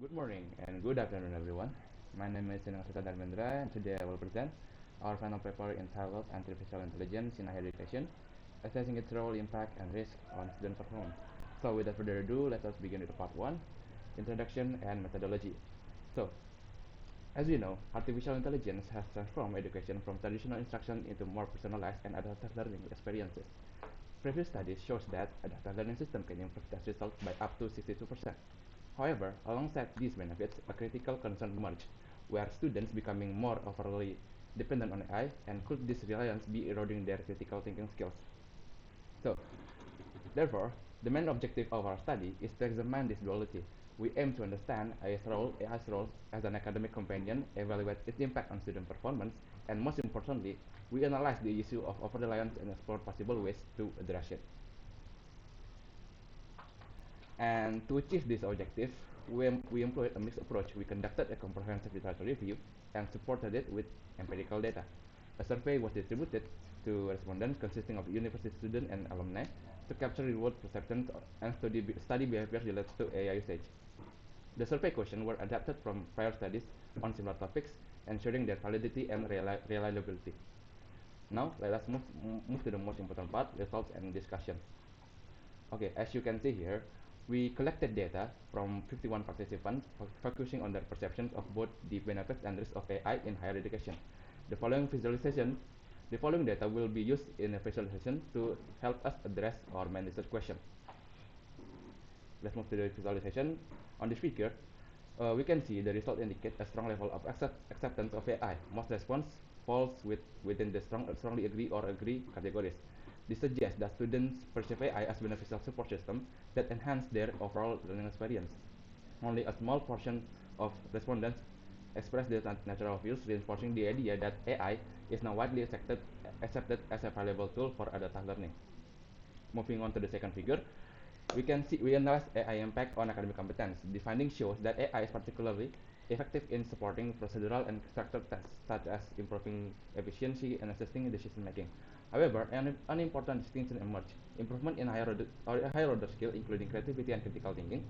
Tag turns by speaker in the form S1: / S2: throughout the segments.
S1: Good morning and good afternoon, everyone. My name is Sinasita Dharmendra, and today I will present our final paper entitled Artificial Intelligence in Higher Education, Assessing its Role, Impact, and Risk on Student Performance. So, without further ado, let us begin with part 1, Introduction and Methodology. So, as we know, artificial intelligence has transformed education from traditional instruction into more personalized and adaptive learning experiences. Previous studies shows that adaptive learning system can improve test results by up to 62%. However, alongside these benefits, a critical concern emerged, where students becoming more overly dependent on AI, and could this reliance be eroding their critical thinking skills? So, therefore, the main objective of our study is to examine this duality. We aim to understand AI's role as an academic companion, evaluate its impact on student performance, and most importantly, we analyze the issue of over-reliance and explore possible ways to address it. And to achieve this objective, we employed a mixed approach. We conducted a comprehensive literature review and supported it with empirical data. A survey was distributed to respondents consisting of university students and alumni to capture real-world perceptions and study behaviors related to AI usage. The survey questions were adapted from prior studies on similar topics, ensuring their validity and reliability. Now, let us move to the most important part, results and discussion. Okay, as you can see here, we collected data from 51 participants, focusing on their perceptions of both the benefits and risks of AI in higher education. The following visualization, the following data will be used in a visualization to help us address our main research question. Let's move to the visualization. On this figure, we can see the result indicate a strong level of acceptance of AI. Most response falls within the strongly agree or agree categories. This suggests that students perceive AI as beneficial support system that enhance their overall learning experience. Only a small portion of respondents express their natural views, reinforcing the idea that AI is now widely accepted as a valuable tool for adaptive learning. Moving on to the second figure, we analyze AI impact on academic competence. The findings shows that AI is particularly effective in supporting procedural and structured tasks, such as improving efficiency and assisting decision making. However, an important distinction emerged. Improvement in higher order skill, including creativity and critical thinking,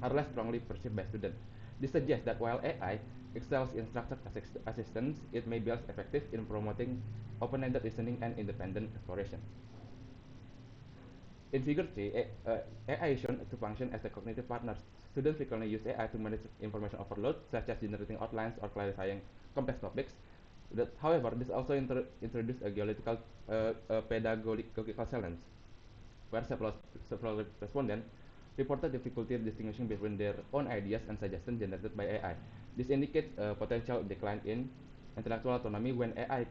S1: are less strongly perceived by students. This suggests that while AI excels in structured assistance, it may be less effective in promoting open-ended reasoning and independent exploration. In Figure 3, AI is shown to function as a cognitive partner. Students frequently use AI to manage information overload, such as generating outlines or clarifying complex topics. However, this also introduces a pedagogical challenge, where several respondents reported difficulty distinguishing between their own ideas and suggestions generated by AI. This indicates a potential decline in intellectual autonomy when AI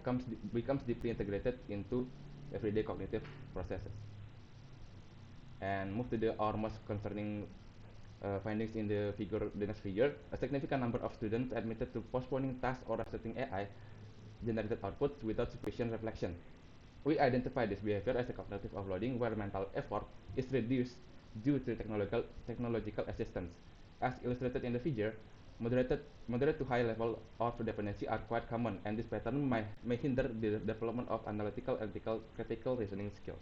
S1: becomes deeply integrated into everyday cognitive processes. And move to our most concerning findings in the next figure. A significant number of students admitted to postponing tasks or accepting AI generated outputs without sufficient reflection. We identify this behavior as a cognitive offloading where mental effort is reduced due to technological assistance. As illustrated in the figure, moderate to high level of dependency are quite common, and this pattern may hinder the development of analytical, ethical, critical reasoning skills.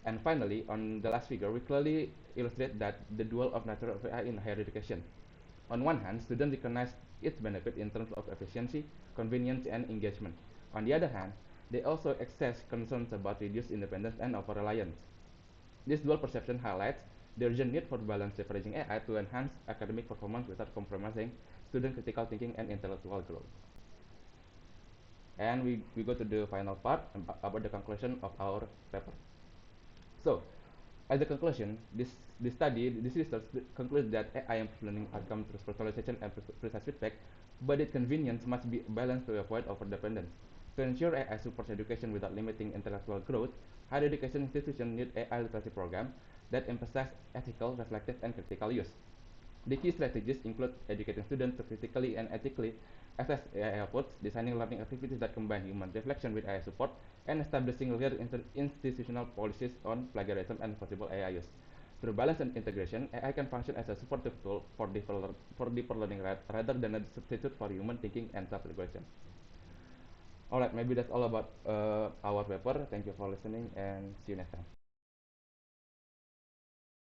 S1: And finally, on the last figure, we clearly illustrate that the dual of nature of AI in higher education. On one hand, students recognize its benefit in terms of efficiency, convenience, and engagement. On the other hand, they also express concerns about reduced independence and over-reliance. This dual perception highlights the urgent need for balanced leveraging AI to enhance academic performance without compromising student critical thinking and intellectual growth. And we go to the final part about the conclusion of our paper. So, as a conclusion, this research concludes that AI improves learning outcomes through personalization and precise feedback, but its convenience must be balanced to avoid overdependence. To ensure AI supports education without limiting intellectual growth, higher education institutions need AI literacy programs that emphasize ethical, reflective, and critical use. The key strategies include educating students to critically and ethically assess AI outputs, designing learning activities that combine human reflection with AI support, and establishing clear institutional policies on plagiarism and possible AI use. Through balance and integration, AI can function as a supportive tool for deeper learning rather than a substitute for human thinking and self-regulation. Alright, maybe that's all about our paper. Thank you for listening and see you next time.